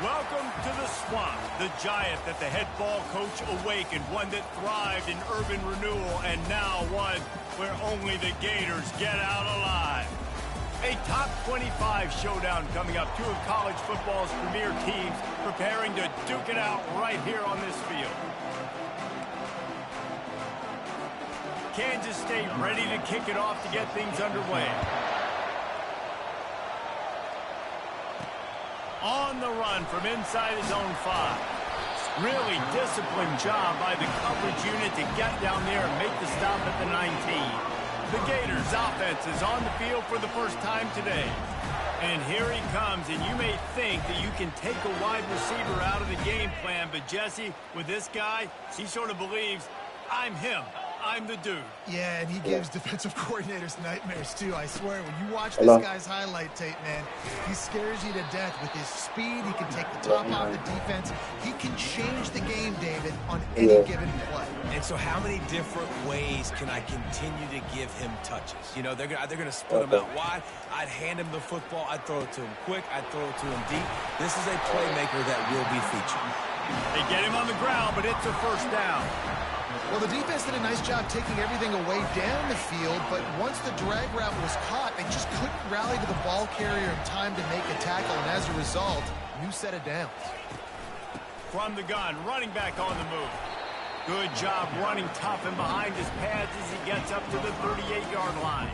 Welcome to the swamp, the giant that the head ball coach awakened, one that thrived in urban renewal, and now one where only the Gators get out alive. A top 25 showdown coming up. Two of college football's premier teams preparing to duke it out right here on this field. Kansas State ready to kick it off to get things underway. On the run from inside his own 5. Really disciplined job by the coverage unit to get down there and make the stop at the 19. The Gators offense is on the field for the first time today. And here he comes, and you may think that you can take a wide receiver out of the game plan, but Jesse, with this guy, he sort of believes, I'm him. I'm the dude. Yeah, and he gives defensive coordinators nightmares, too. I swear, when you watch this guy's highlight tape, man, he scares you to death with his speed. He can take the top off the defense. He can change the game, David, on any given play. And so how many different ways can I continue to give him touches? You know, they're going to split him out wide. I'd hand him the football. I'd throw it to him quick. I'd throw it to him deep. This is a playmaker that will be featured. They get him on the ground, but it's a first down. Well, the defense did a nice job taking everything away down the field, but once the drag route was caught, they just couldn't rally to the ball carrier in time to make a tackle, and as a result, new set of downs. From the gun, running back on the move. Good job running tough and behind his pads as he gets up to the 38-yard line.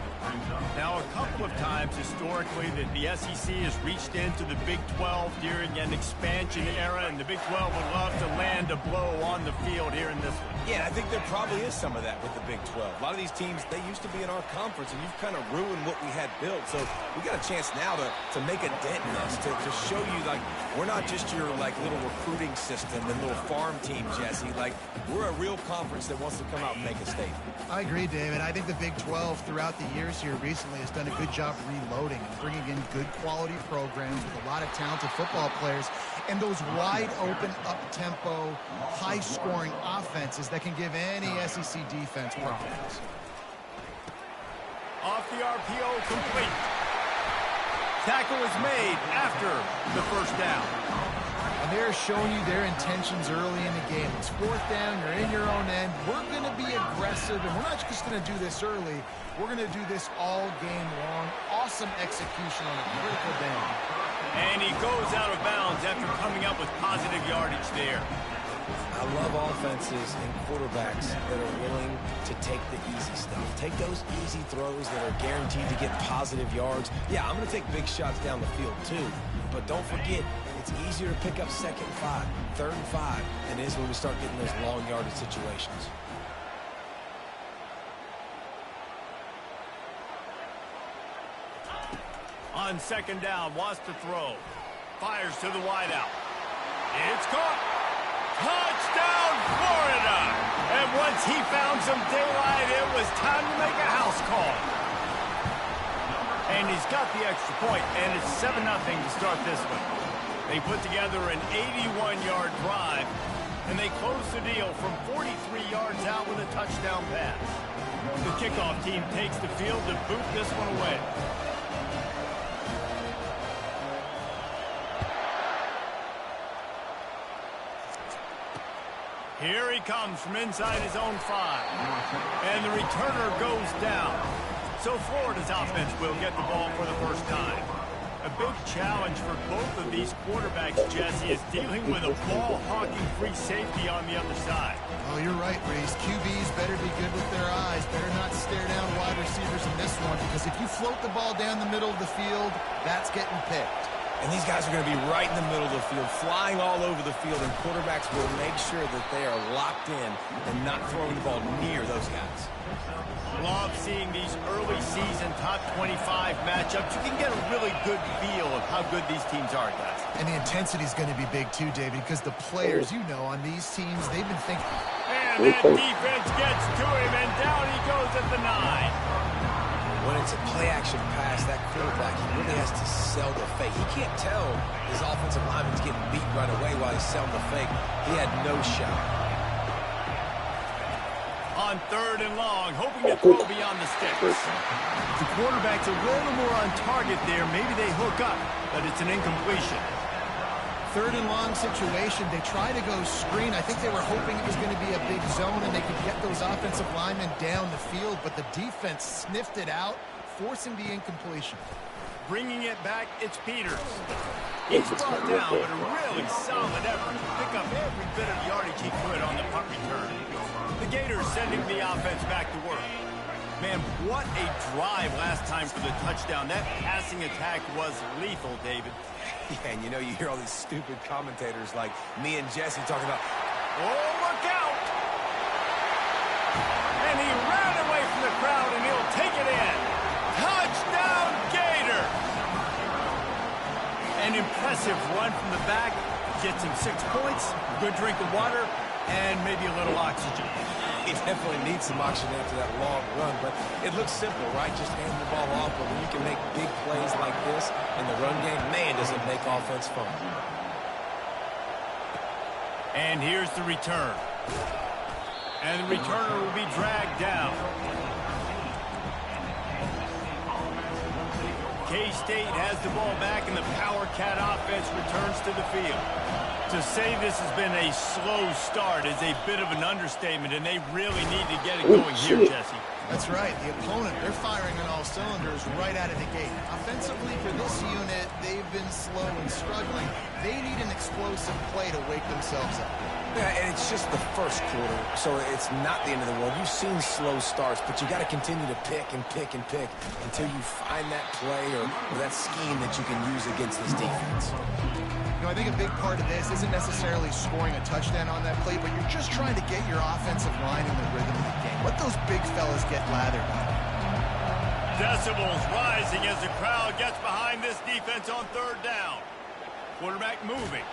Now, a couple of times historically that the SEC has reached into the Big 12 during an expansion era, and the Big 12 would love to land a blow on the field here in this one. Yeah, I think there probably is some of that with the Big 12. A lot of these teams, they used to be in our conference, and you've kind of ruined what we had built. So we got a chance now to make a dent in this, to show you, like, we're not just your, like, little recruiting system and little farm team, Jesse. Like, we're a real conference that wants to come out and make a statement. I agree, David. I think the Big 12 throughout the years here recently has done a good job reloading and bringing in good quality programs with a lot of talented football players and those wide open, up-tempo, high-scoring offenses that can give any SEC defense problems. Off the RPO, complete. Tackle is made after the first down. And they're showing you their intentions early in the game. It's fourth down, you're in your own end. We're going to be aggressive, and we're not just going to do this early. We're going to do this all game long. Awesome execution on a critical down. And he goes out of bounds after coming up with positive yardage there. I love offenses and quarterbacks that are willing to take the easy stuff. Take those easy throws that are guaranteed to get positive yards. Yeah, I'm going to take big shots down the field too. But don't forget, it's easier to pick up second and 5, third and 5 than it is when we start getting those long yardage situations. On second down, wants to throw. Fires to the wideout. It's caught. Touchdown, Florida! And once he found some daylight, it was time to make a house call. And he's got the extra point, and it's 7-0 to start this one. They put together an 81-yard drive, and they close the deal from 43 yards out with a touchdown pass. The kickoff team takes the field to boot this one away. Here he comes from inside his own 5. And the returner goes down. So Florida's offense will get the ball for the first time. A big challenge for both of these quarterbacks, Jesse, is dealing with a ball-hawking free safety on the other side. Oh, you're right, Reese. QBs better be good with their eyes. Better not stare down wide receivers in this one, because if you float the ball down the middle of the field, that's getting picked. And these guys are going to be right in the middle of the field, flying all over the field, and quarterbacks will make sure that they are locked in and not throwing the ball near those guys. Love seeing these early season top 25 matchups. You can get a really good feel of how good these teams are, guys. And the intensity is going to be big too, David, because the players, you know, on these teams, they've been thinking. And that defense gets to him, and down he goes at the 9. When it's a play-action pass, that quarterback, he really has to sell the fake. He can't tell his offensive lineman's getting beat right away while he's selling the fake. He had no shot. On third and long, hoping to throw beyond the sticks. The quarterback's a little more on target there. Maybe they hook up, but it's an incompletion. third and long situation. They try to go screen. I think they were hoping it was going to be a big zone and they could get those offensive linemen down the field, but the defense sniffed it out, forcing the incompletion. Bringing it back, it's Peters. He's brought down with a really solid effort to pick up every bit of yardage he could on the punt return. The Gators sending the offense back to work. Man, what a drive last time for the touchdown. That passing attack was lethal, David. Yeah, and you know, you hear all these stupid commentators like me and Jesse talking about, oh, look out! And he ran away from the crowd, and he'll take it in. Touchdown, Gator! An impressive run from the back. Gets him 6 points, good drink of water, and maybe a little oxygen. he definitely needs some oxygen after that long run, but it looks simple, right? Just hand the ball off, but when you can make big plays like this in the run game, man, does it make offense fun. And here's the return. And the returner will be dragged down. K-State has the ball back, and the Power Cat offense returns to the field. To say this has been a slow start is a bit of an understatement, and they really need to get it going here, Jesse. That's right. The opponent, they're firing on all cylinders right out of the gate. Offensively, for this unit, they've been slow and struggling. They need an explosive play to wake themselves up. Yeah, and it's just the first quarter, so it's not the end of the world. You've seen slow starts, but you got to continue to pick and pick and pick until you find that play or that scheme that you can use against this defense. You know, I think a big part of this isn't necessarily scoring a touchdown on that play, but you're just trying to get your offensive line in the rhythm of the game. Let those big fellas get lathered up. Decibels rising as the crowd gets behind this defense on third down. Quarterback moving.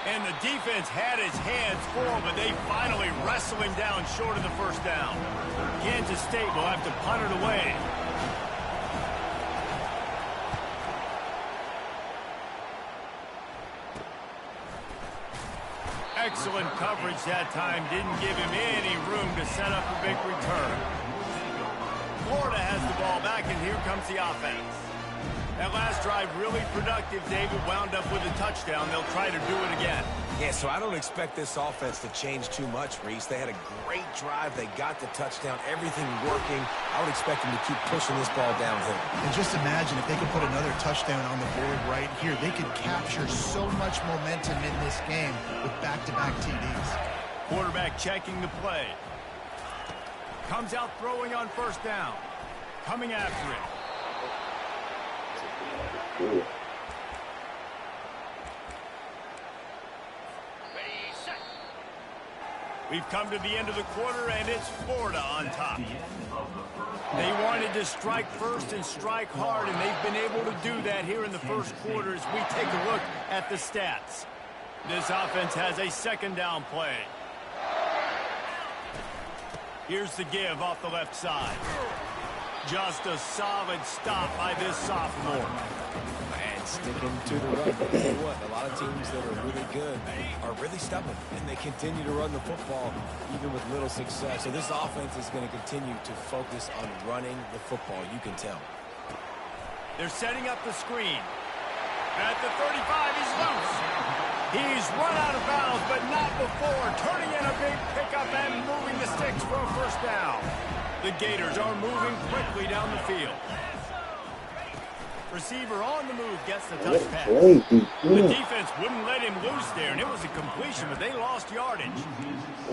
And the defense had his hands full, but they finally wrestle him down short of the first down. Kansas State will have to punt it away. Excellent coverage that time. Didn't give him any room to set up a big return. Florida has the ball back, and here comes the offense. That last drive really productive. David wound up with a touchdown. They'll try to do it again. Yeah, so I don't expect this offense to change too much, Reese. They had a great drive. They got the touchdown. Everything working. I would expect them to keep pushing this ball downhill. And just imagine if they could put another touchdown on the board right here. They could capture so much momentum in this game with back-to-back TDs. Quarterback checking the play. Comes out throwing on first down. Coming after it. We've come to the end of the quarter, and it's Florida on top. They wanted to strike first and strike hard, and they've been able to do that here in the first quarter as we take a look at the stats. This offense has a second down play. Here's the give off the left side. Just a solid stop by this sophomore. And sticking to the run. But you know what? A lot of teams that are really good are really stubborn, and they continue to run the football even with little success. So this offense is going to continue to focus on running the football. You can tell. They're setting up the screen. At the 35, he's loose. He's run out of bounds, but not before. Turning in a big pickup and moving the sticks for a first down. The Gators are moving quickly down the field. Receiver on the move gets the touch pass. The defense wouldn't let him loose there, and it was a completion, but they lost yardage.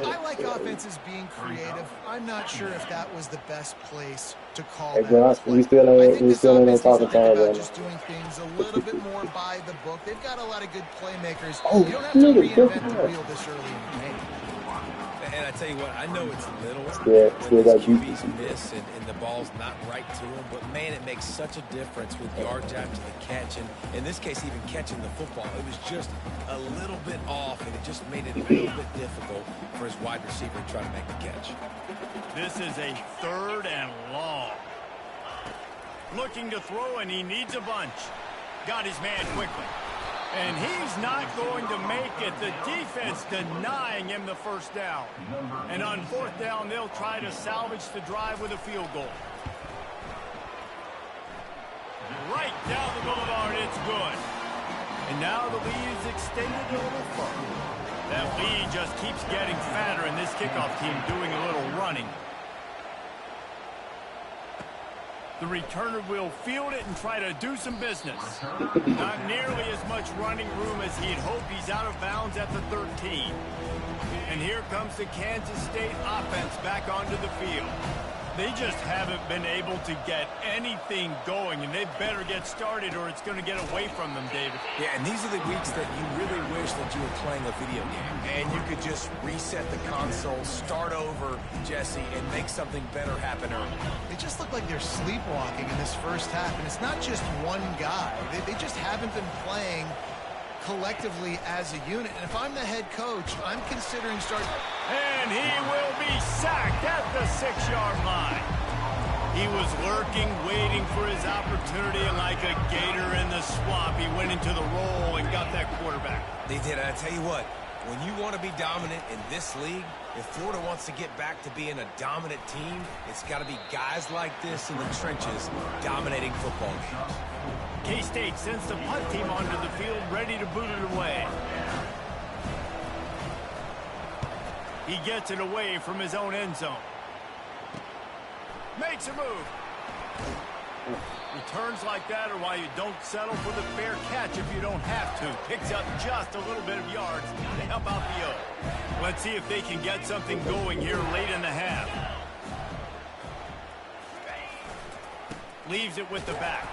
I like offenses being creative. I'm not sure if that was the best place to call Hey, that Josh, play. we still I ain't think this offense talking is time about right just doing things a little bit more by the book. They've got a lot of good playmakers. Oh, You don't have to shit, reinvent the good wheel this early in the game. And I tell you what, I know it's little Yeah, when got these you. QBs miss and the ball's not right to them, but man, it makes such a difference with yards after the catch, and in this case, even catching the football. It was just a little bit off, and it just made it a little bit difficult for his wide receiver to try to make the catch. This is a third and long. Looking to throw, and he needs a bunch. Got his man quickly. And he's not going to make it. The defense denying him the first down. And on fourth down, they'll try to salvage the drive with a field goal. Right down the boulevard, it's good. And now the lead is extended a little further. That lead just keeps getting fatter, and this kickoff team doing a little running. The returner will field it and try to do some business. Not nearly as much running room as he'd hoped. He's out of bounds at the 13. And here comes the Kansas State offense back onto the field. They just haven't been able to get anything going, and they better get started or it's going to get away from them, David. Yeah, and these are the weeks that you really wish that you were playing a video game and you could just reset the console, start over, Jesse, and make something better happen early. They just look like they're sleepwalking in this first half, and it's not just one guy. They just haven't been playing collectively as a unit. And if I'm the head coach, I'm considering starting. And he will be sacked at the 6-yard line. He was lurking, waiting for his opportunity, and like a gator in the swamp, he went into the roll and got that quarterback. They did, and I tell you what, when you want to be dominant in this league, if Florida wants to get back to being a dominant team, it's got to be guys like this in the trenches dominating football games. K-State sends the punt team onto the field, ready to boot it away. He gets it away from his own end zone. Makes a move. Returns like that are why you don't settle for the fair catch if you don't have to. Picks up just a little bit of yards to help out the O. Let's see if they can get something going here late in the half. Leaves it with the back.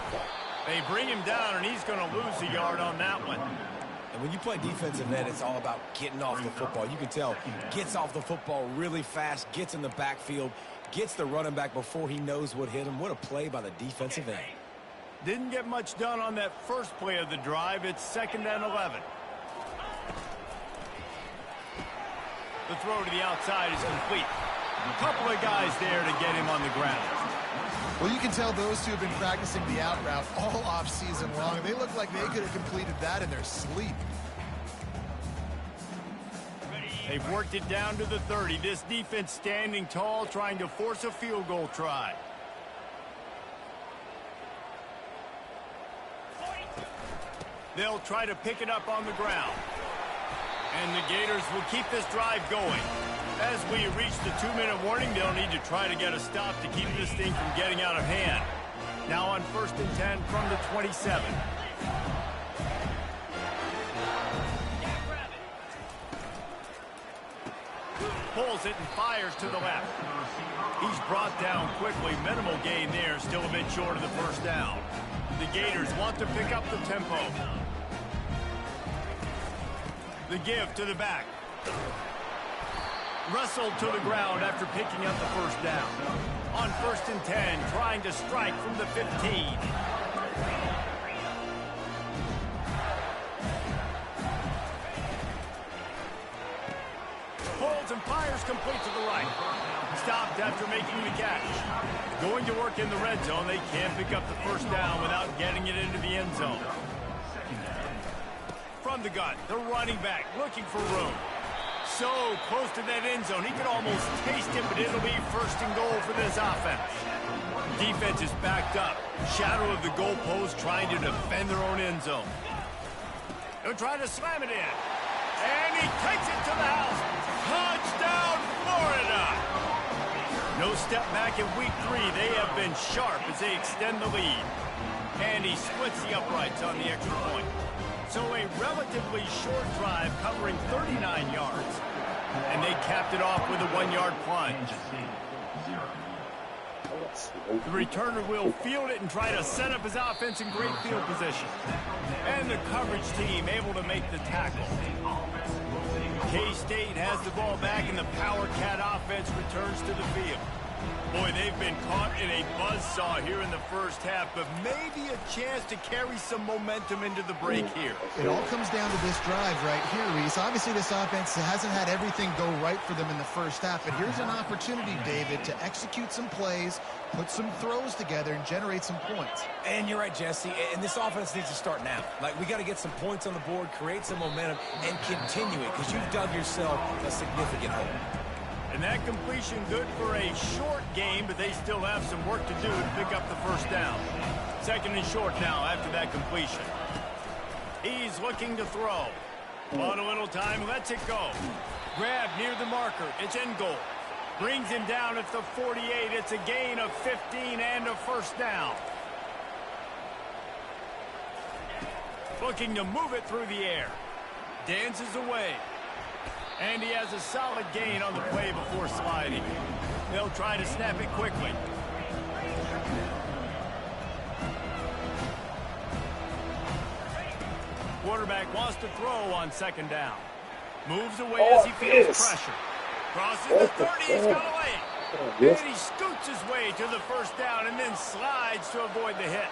They bring him down, and he's going to lose a yard on that one. And when you play defensive end, it's all about getting off the football. You can tell, gets off the football really fast, gets in the backfield, gets the running back before he knows what hit him. What a play by the defensive end. Didn't get much done on that first play of the drive. It's 2nd and 11. The throw to the outside is complete. A couple of guys there to get him on the ground. Well, you can tell those two have been practicing the out route all off-season long. They look like they could have completed that in their sleep. They've worked it down to the 30. This defense standing tall, trying to force a field goal try. They'll try to pick it up on the ground. And the Gators will keep this drive going. As we reach the 2-minute warning, they'll need to try to get a stop to keep this thing from getting out of hand. Now on 1st and 10 from the 27. Pulls it and fires to the left. He's brought down quickly. Minimal gain there, still a bit short of the first down. The Gators want to pick up the tempo. The give to the back. Wrestled to the ground after picking up the first down. On 1st and 10, trying to strike from the 15. Holds and fires complete to the right. Stopped after making the catch. Going to work in the red zone. They can't pick up the first down without getting it into the end zone. From the gun, the running back looking for room. So close to that end zone, he could almost taste it, but it'll be 1st and goal for this offense. Defense is backed up. Shadow of the goalpost trying to defend their own end zone. They'll try to slam it in. And he takes it to the house. Touchdown, Florida! No step back in week 3. They have been sharp as they extend the lead. And he splits the uprights on the extra point. So a relatively short drive covering 39 yards. And they capped it off with a 1-yard plunge. The returner will field it and try to set up his offense in great field position. And the coverage team able to make the tackle. K-State has the ball back and the Power Cat offense returns to the field. Boy, they've been caught in a buzzsaw here in the first half, but maybe a chance to carry some momentum into the break here. It all comes down to this drive right here, Reese. Obviously, this offense hasn't had everything go right for them in the first half, but here's an opportunity, David, to execute some plays, put some throws together, and generate some points. And you're right, Jesse, and this offense needs to start now. Like, we got to get some points on the board, create some momentum, and continue it, because you've dug yourself a significant hole. And that completion good for a short game, but they still have some work to do to pick up the first down. 2nd and short now after that completion. He's looking to throw. On a little time, lets it go. Grab near the marker. It's in goal. Brings him down at the 48. It's a gain of 15 and a first down. Looking to move it through the air. Dances away. And he has a solid gain on the play before sliding. They'll try to snap it quickly. Quarterback wants to throw on second down. Moves away as he feels pressure. Crosses the 30, he's got away. And he scoots his way to the first down and then slides to avoid the hit.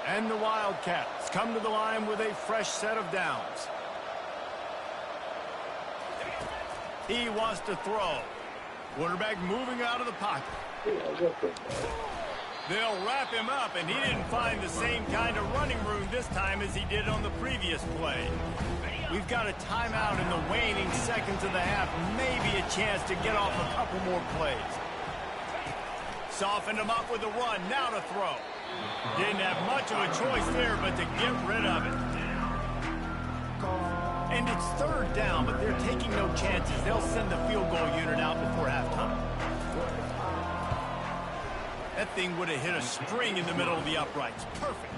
And the Wildcats come to the line with a fresh set of downs. He wants to throw. Quarterback moving out of the pocket. They'll wrap him up, and he didn't find the same kind of running room this time as he did on the previous play. We've got a timeout in the waning seconds of the half, maybe a chance to get off a couple more plays. Softened him up with a run, now to throw. Didn't have much of a choice there, but to get rid of it. And it's third down, but they're taking no chances. They'll send the field goal unit out before halftime. That thing would have hit a string in the middle of the uprights. Perfect.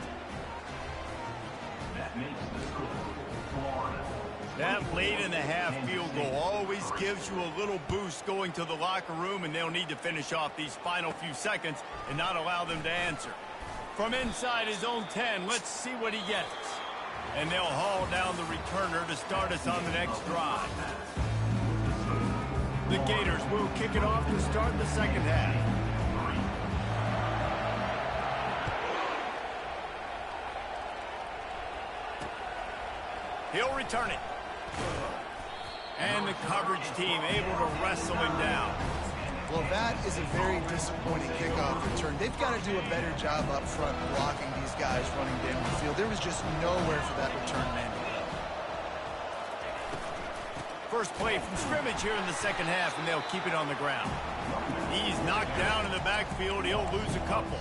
That late in the half field goal always gives you a little boost going to the locker room, and they'll need to finish off these final few seconds and not allow them to answer. From inside his own 10, let's see what he gets. And they'll haul down the returner to start us on the next drive. The Gators will kick it off to start the second half. He'll return it. And the coverage team able to wrestle him down. Well, that is a very disappointing kickoff return. They've got to do a better job up front blocking these guys running down the field. There was just nowhere for that return man to go. First play from scrimmage here in the second half, and they'll keep it on the ground. He's knocked down in the backfield. He'll lose a couple.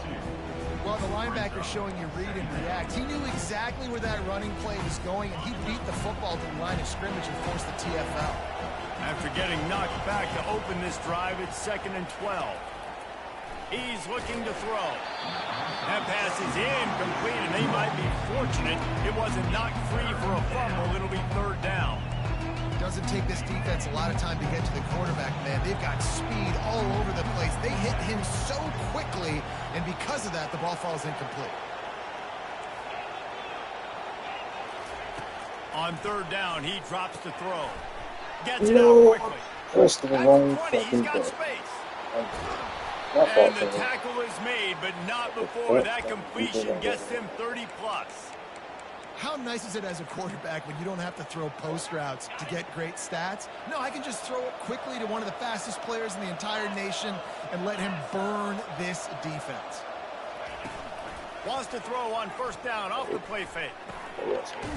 Well, the linebacker showing you read and react. He knew exactly where that running play was going, and he beat the football to the line of scrimmage and forced the TFL. After getting knocked back to open this drive, it's 2nd and 12. He's looking to throw. That pass is incomplete, and they might be fortunate it wasn't knocked free for a fumble. It'll be third down. It doesn't take this defense a lot of time to get to the quarterback, man. They've got speed all over the place. They hit him so quickly, and because of that, the ball falls incomplete. On third down, he drops to throw. Gets it out quickly. First of all, At the 20, he's got space. And the tackle is made, but not before that completion gets him 30-plus. How nice is it as a quarterback when you don't have to throw post routes to get great stats? No, I can just throw it quickly to one of the fastest players in the entire nation and let him burn this defense. Wants to throw on first down off the play fake.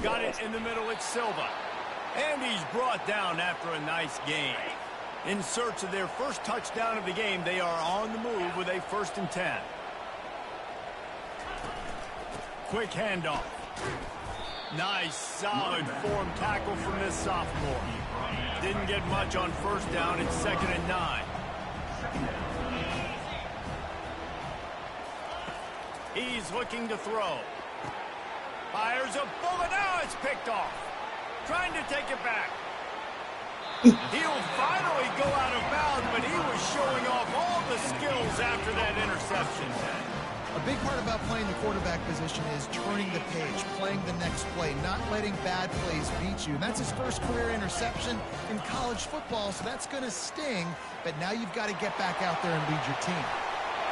Got it in the middle, it's Silva. And he's brought down after a nice gain. In search of their first touchdown of the game, they are on the move with a 1st and 10. Quick handoff. Nice, solid form tackle from this sophomore. Didn't get much on first down. It's 2nd and 9. He's looking to throw. Fires a bullet. Now it's picked off. Trying to take it back. He'll finally go out of bounds, but he was showing off all the skills after that interception. A big part about playing the quarterback position is turning the page, playing the next play, not letting bad plays beat you. And that's his first career interception in college football, so that's going to sting. But now you've got to get back out there and lead your team.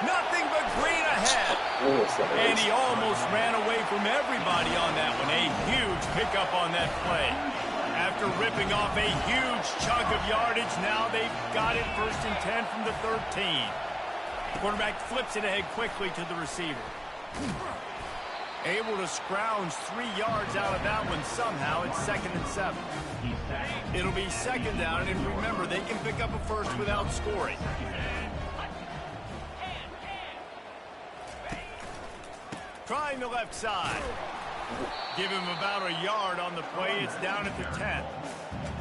Nothing but green ahead. And he almost ran away from everybody on that one. A huge pickup on that play. After ripping off a huge chunk of yardage, now they've got it 1st and 10 from the 13. Quarterback flips it ahead quickly to the receiver. Able to scrounge 3 yards out of that one somehow. It's 2nd and 7. It'll be 2nd down, and remember, they can pick up a first without scoring. Trying the left side. Give him about a yard on the play. It's down at the 10.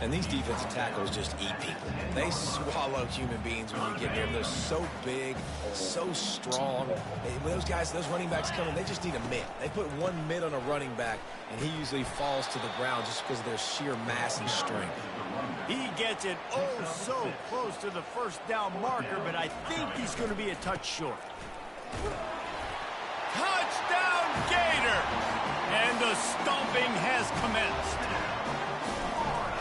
And these defensive tackles just eat people. They swallow human beings when you get near them. They're so big, so strong. When those guys, those running backs come in, they just need a mid. They put one mid on a running back, and he usually falls to the ground just because of their sheer mass and strength. He gets it oh so close to the first down marker, but I think he's going to be a touch short. Touchdown, Gator! And the stomping has commenced.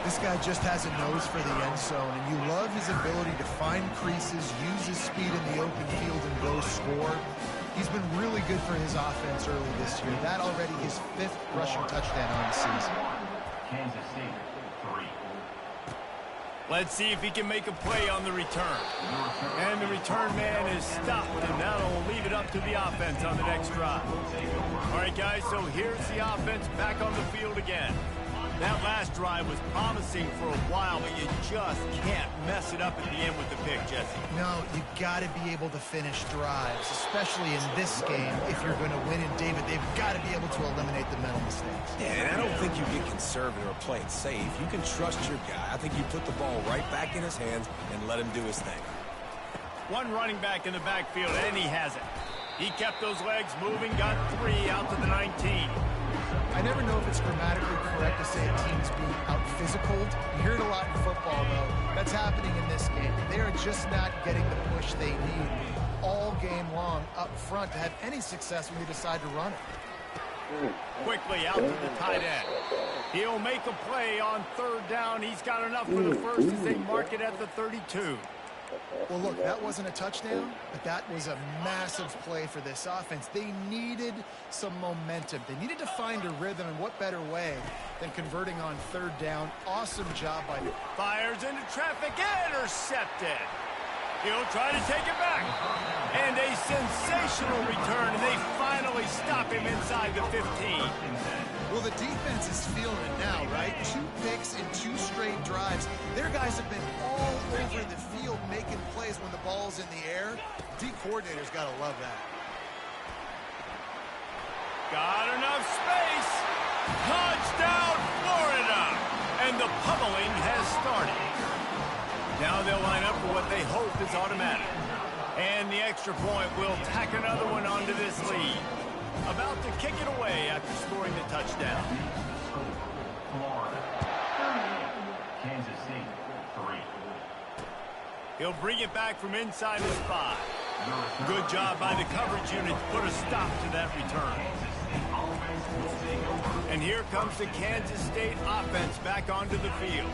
This guy just has a nose for the end zone, and you love his ability to find creases, use his speed in the open field, and go score. He's been really good for his offense early this year. That already his 5th rushing touchdown on the season. Kansas City, 3. Let's see if he can make a play on the return. And the return man is stopped, and that'll leave it up to the offense on the next drive. All right, guys, so here's the offense back on the field again. That last drive was promising for a while, but you just can't mess it up at the end with the pick, Jesse. No, you got to be able to finish drives, especially in this game. If you're going to win in David, they've got to be able to eliminate the mental mistakes. Yeah, and I don't think you get conservative or play it safe. You can trust your guy. I think you put the ball right back in his hands and let him do his thing. One running back in the backfield, and he has it. He kept those legs moving, got 3 out to the 19. I never know if it's grammatically correct to say a team's being out-physicaled. You hear it a lot in football, though. That's happening in this game. They are just not getting the push they need all game long up front to have any success when they decide to run it. Quickly out to the tight end. He'll make a play on 3rd down. He's got enough for the first as they mark it at the 32. Well, look, that wasn't a touchdown, but that was a massive play for this offense. They needed some momentum. They needed to find a rhythm, and what better way than converting on 3rd down. Awesome job by them. Fires into traffic, intercepted. He'll try to take it back. And a sensational return, and they finally stop him inside the 15. Well, the defense is feeling it now, right? 2 picks in 2 straight drives. Their guys have been all over the field making plays when the ball's in the air. D coordinator's got to love that. Got enough space. Touchdown, Florida. And the pummeling has started. Now they'll line up for what they hope is automatic. And the extra point will tack another one onto this lead. About to kick it away after scoring the touchdown. Florida, Kansas City, 3. He'll bring it back from inside his 5. Good job by the coverage unit to put a stop to that return. And here comes the Kansas State offense back onto the field.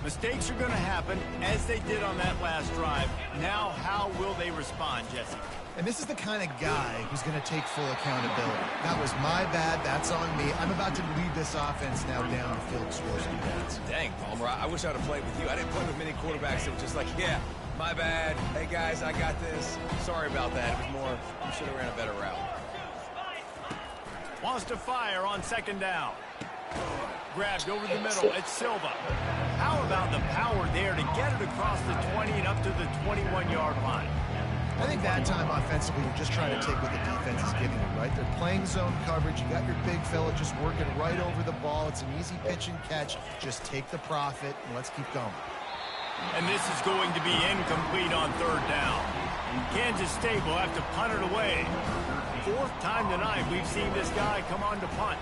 Mistakes are going to happen, as they did on that last drive. Now, how will they respond, Jesse? And this is the kind of guy who's going to take full accountability. That was my bad. That's on me. I'm about to lead this offense now down the field as well as you. Dang, Palmer, I wish I'd have played with you. I didn't play with many quarterbacks that were just like, yeah, my bad. Hey, guys, I got this. Sorry about that. It was more, you should have ran a better route. Wants to fire on 2nd down. Grabbed over the middle. It's Silva. How about the power there to get it across the 20 and up to the 21-yard line? I think that time offensively, you're just trying to take what the defense is giving you, right? They're playing zone coverage. You got your big fella just working right over the ball. It's an easy pitch and catch. Just take the profit, and let's keep going. And this is going to be incomplete on 3rd down. Kansas State will have to punt it away. 4th time tonight we've seen this guy come on to punt.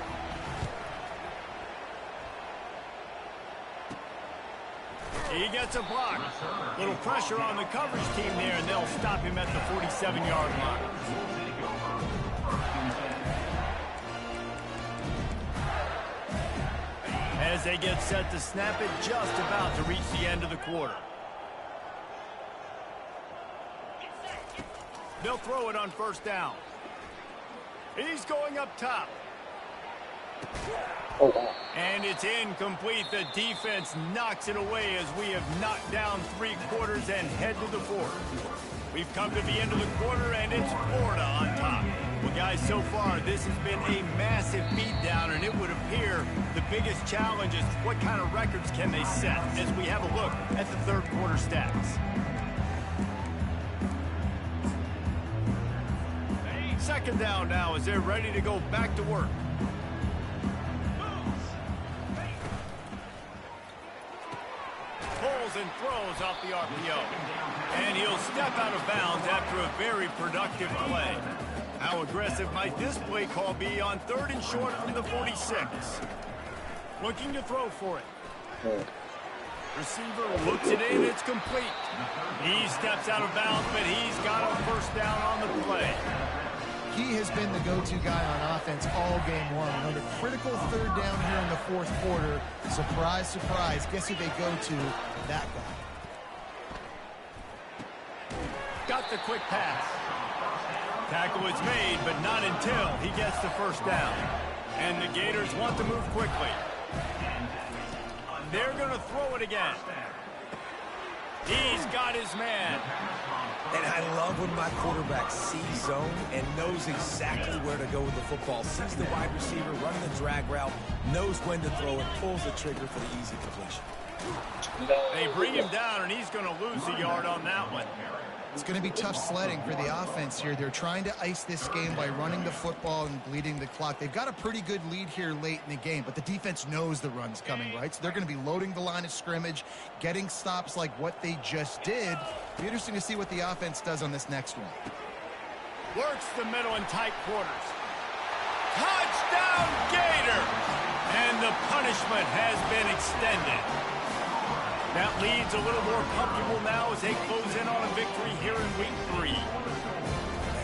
He gets a block. Little pressure on the coverage team there, and they'll stop him at the 47-yard line. As they get set to snap it, just about to reach the end of the quarter. They'll throw it on 1st down. He's going up top. And it's incomplete. The defense knocks it away as we have knocked down 3 quarters and head to the 4th. We've come to the end of the quarter, and it's Florida on top. Well, guys, so far, this has been a massive beatdown, and it would appear the biggest challenge is what kind of records can they set as we have a look at the 3rd quarter stats. 2nd down now as they're ready to go back to work. and throws off the RPO. And he'll step out of bounds after a very productive play. How aggressive might this play call be on 3rd and short from the 46? Looking to throw for it. Receiver looks it in, it's complete. He steps out of bounds, but he's got a first down on the play. He has been the go-to guy on offense all game long. And on the critical 3rd down here in the 4th quarter, surprise, surprise, guess who they go to? That guy. Got the quick pass. Tackle is made, but not until he gets the first down. And the Gators want to move quickly. They're going to throw it again. He's got his man. And I love when my quarterback sees zone and knows exactly where to go with the football. Sees the wide receiver running the drag route, knows when to throw it, pulls the trigger for the easy completion. They bring him down, and he's going to lose a yard on that one. It's going to be tough sledding for the offense here. They're trying to ice this game by running the football and bleeding the clock. They've got a pretty good lead here late in the game, but the defense knows the run's coming, right? So they're going to be loading the line of scrimmage, getting stops like what they just did. It'll be interesting to see what the offense does on this next one. Works the middle in tight quarters. Touchdown, Gators! And the punishment has been extended. That lead's a little more comfortable now as they close in on a victory here in week 3.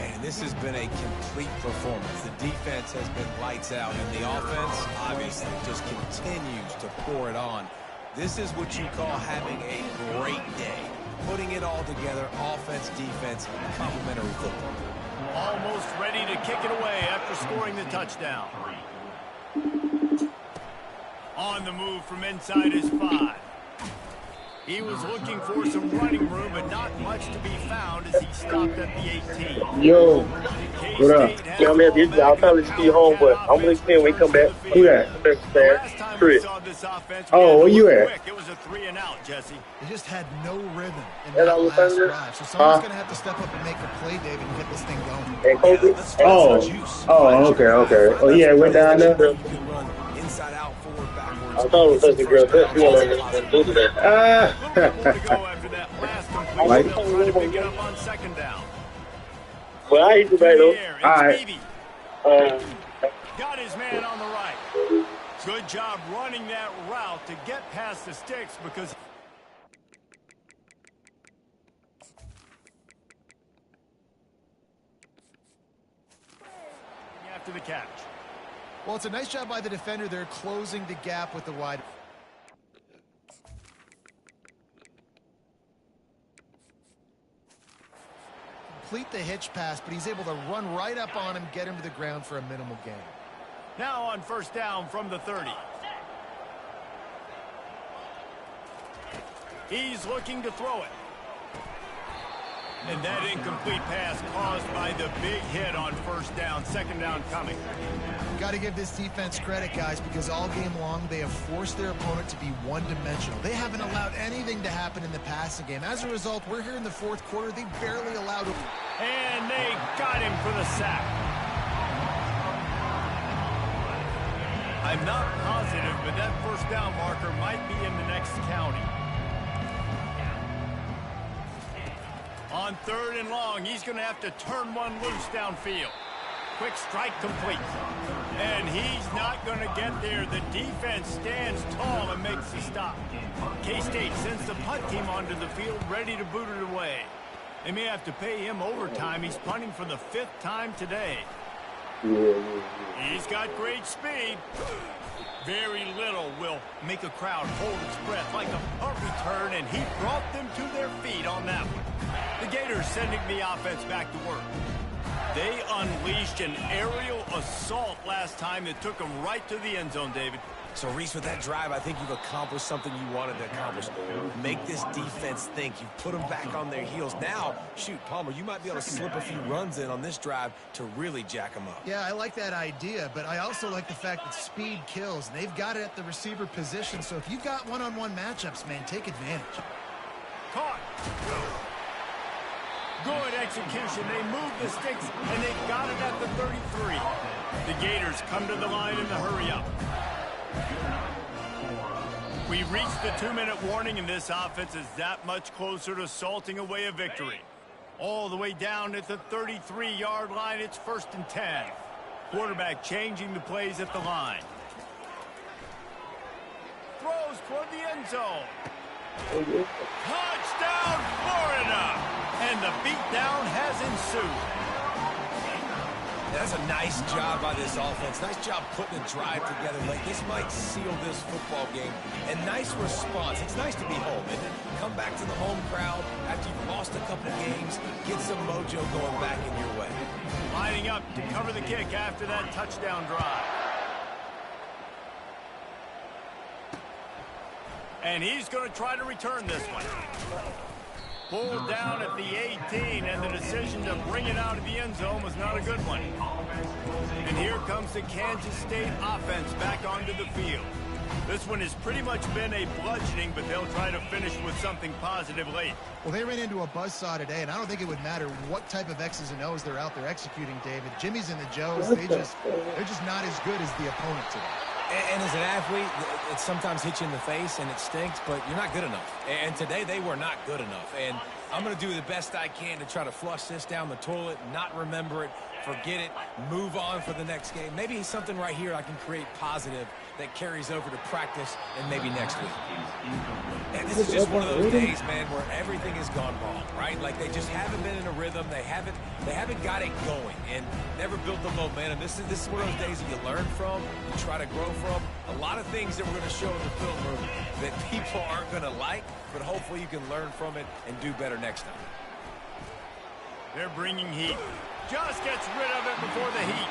Man, this has been a complete performance. The defense has been lights out, and the offense obviously just continues to pour it on. This is what you call having a great day. Putting it all together, offense, defense, complementary football. Almost ready to kick it away after scoring the touchdown. On the move from inside his 5. He was looking for some running room, but not much to be found as he stopped at the 18. Yo, what up? Yeah, man, I'll probably see you home, but I'm going to see when we come back. Who that? Chris. Oh, where you at? It was a 3 and out, Jesse. They just had no rhythm in that last drive. So someone's going to have to step up and make a play, David, and get this thing going. Okay. Oh, yeah, went down there. Inside out, forward, backwards. I thought it was such a great fit. You want to do that? Like, trying to pick it up on 2nd down. Well, I hate to back though. All right. Got his man on the right. Good job running that route to get past the sticks because after the catch. Well, it's a nice job by the defender. They're closing the gap with the wide. Complete the hitch pass, but he's able to run right up on him, get him to the ground for a minimal gain. Now on 1st down from the 30. He's looking to throw it. And that incomplete pass caused by the big hit on 1st down. 2nd down coming. Got to give this defense credit, guys, because all game long they have forced their opponent to be one-dimensional. They haven't allowed anything to happen in the passing game. As a result, we're here in the 4th quarter. They barely allowed him. And they got him for the sack. I'm not positive, but that 1st down marker might be in the next county. On 3rd and long, he's going to have to turn one loose downfield. Quick strike complete. And he's not going to get there. The defense stands tall and makes the stop. K-State sends the punt team onto the field, ready to boot it away. They may have to pay him overtime. He's punting for the 5th time today. He's got great speed. Very little will make a crowd hold its breath like a punt return, and he brought them to their feet on that one. The Gators sending the offense back to work. They unleashed an aerial assault last time that took them right to the end zone, David. So, Reese, with that drive, I think you've accomplished something you wanted to accomplish. Make this defense think. You've put them back on their heels. Now, shoot, Palmer, you might be able to slip a few runs in on this drive to really jack them up. Yeah, I like that idea, but I also like the fact that speed kills. And they've got it at the receiver position, so if you've got one-on-one matchups, man, take advantage. Caught. Good execution. They moved the sticks, and they got it at the 33. The Gators come to the line in the hurry-up. We've reached the 2-minute warning, and this offense is that much closer to salting away a victory. All the way down at the 33-yard line, it's 1st and 10. Quarterback changing the plays at the line. Throws toward the end zone. Touchdown, Florida! And the beatdown has ensued. That's a nice job by this offense. Nice job putting a drive together. Like, this might seal this football game. And nice response. It's nice to be home, isn't it? Come back to the home crowd after you've lost a couple games. Get some mojo going back in your way. Lining up to cover the kick after that touchdown drive. And he's going to try to return this one. Pulled down at the 18, and the decision to bring it out of the end zone was not a good one. And here comes the Kansas State offense back onto the field. This one has pretty much been a bludgeoning, but they'll try to finish with something positive late. Well, they ran into a buzzsaw today, and I don't think it would matter what type of X's and O's they're out there executing, David. Jimmy's and the Joes, they're just not as good as the opponent today. And as an athlete, it sometimes hits you in the face and it stinks, but you're not good enough. And today they were not good enough. And I'm going to do the best I can to try to flush this down the toilet, not remember it, forget it, move on for the next game. Maybe something right here I can create positive that carries over to practice and maybe next week. And this is just one of those days, man, where everything has gone wrong, right? Like, they just haven't been in a rhythm. They haven't got it going and never built the momentum. This is one of those days that you learn from, you try to grow from. A lot of things that we're going to show in the film room that people aren't going to like, but hopefully you can learn from it and do better next time. They're bringing heat. Just gets rid of it before the heat.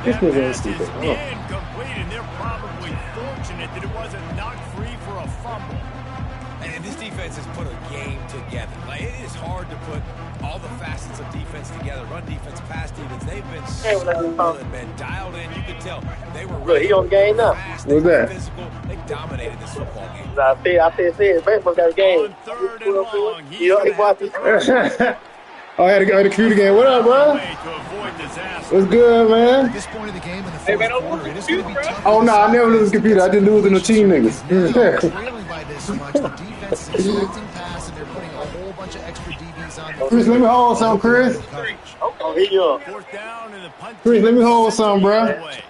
This That nigga is pass is stupid. incomplete, and they're probably fortunate that it wasn't knocked free for a fumble. And this defense has put a game together. Like, it is hard to put all the facets of defense together. Run defense, pass defense. They've been so good, man. Dialed in. You could tell they were Look, he on game now. fast. What's They were that? physical. They dominated this football game. I said, baseball got a game. On 3rd and long, he's You know, gonna he watched have to it. Oh, I had to computer game. What up, bro? way to avoid disaster. What's good, man? At this point of the game in the fourth quarter, it is going to be tough. Oh, no, I never lose the computer. I just lose in the team niggas. Trailing by this much, the defense is expecting pass, and they're putting a whole bunch of extra DBs on. Chris, let me hold some, Chris. Oh, here you are. 4th down and the punt. Chris, let me hold some, bro. Away.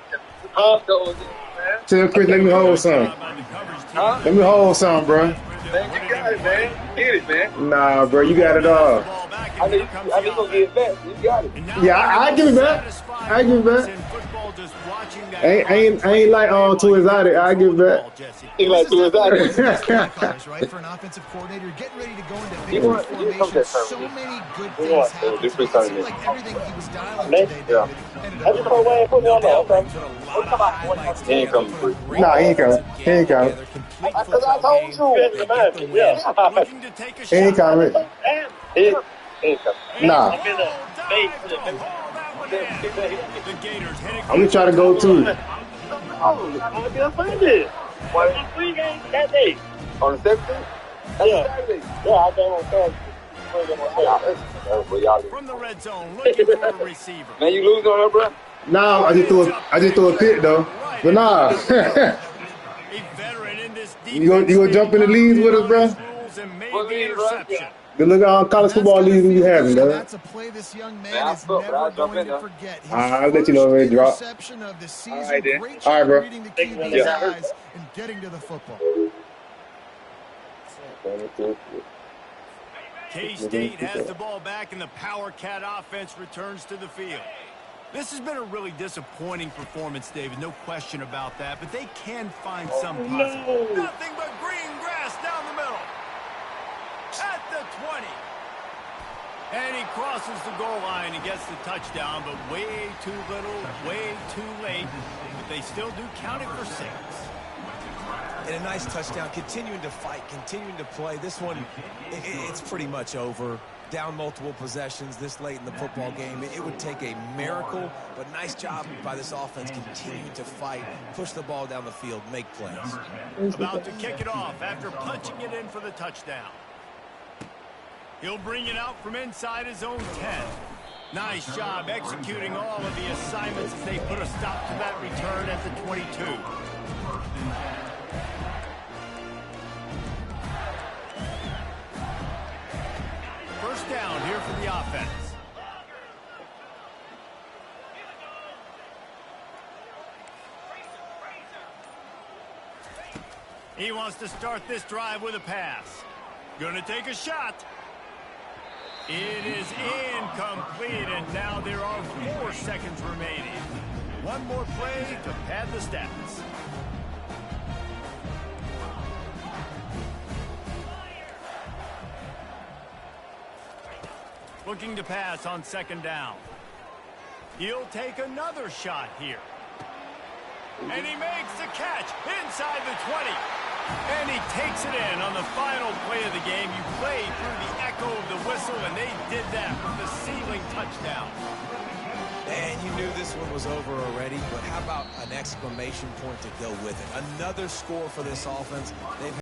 Tell Chris, let me hold some. By the coverage team. Let me hold some, bro. Man, you got it, man. Get it, man. Nah, bro, you got it all. Ball back, I and need here comes to the go get it back. You got it. And now Yeah, I give it back. satisfied I give it back. in football, just watching that I ain't like too exotic. I give it back. Jesse. He like to This his is definitely colors, right? For an offensive coordinator, getting ready to go into victory want- you come formation. that So time. many good You things want- happened. this today. is It time. seemed like everything he was dialing Yeah. today, David, ended I up just put away and put No one doubt, on. they put a lot of highlights He ain't together, coming put a through. great Nah, he ain't coming. offensive He ain't game coming. together, complete Cause I football told game, you. they get the win. Looking to take a He ain't shot. coming. He ain't coming. Nah. Oh, dive to haul that one in. The Gators heading I'm gonna try to go too. I'm get offended. Why? Free game that day. On the 17th? Yeah. Saturday. Yeah, I came on Saturday. from the red zone, looking for a receiver. Man, you losing on her, bro? Nah, I just threw a pick though. But nah. A veteran in this You gonna jump in the leads with us, bro? rules and made the interception. Good look at college football leagues we having, though. That's a play this young man Man, is I'll never jump going in to now. forget. His I'll let you know when it drop. interception of the season. All right, then. Great All job right, bro. reading the QB's Yeah. eyes and getting to the football. K-State has the ball back, and the Power Cat offense returns to the field. This has been a really disappointing performance, David, no question about that, but they can find some positive. Nothing but green grass down the middle. At the 20. And he crosses the goal line and gets the touchdown, but way too little, way too late. But they still do count it for 6. And a nice touchdown, continuing to fight, continuing to play. This one, it's pretty much over. Down multiple possessions this late in the football game. It would take a miracle, but nice job by this offense continuing to fight, push the ball down the field, make plays. About to kick it off after punching it in for the touchdown. He'll bring it out from inside his own 10. Nice job executing all of the assignments as they put a stop to that return at the 22. First down here for the offense. He wants to start this drive with a pass. Gonna take a shot. It is incomplete, and now there are 4 seconds remaining. One more play to pad the stats. Looking to pass on second down. He'll take another shot here. And he makes the catch inside the 20. And he takes it in on the final play of the game. You played through the echo of the whistle, and they did that with the ceiling touchdown. And you knew this one was over already, but how about an exclamation point to go with it? Another score for this offense. They've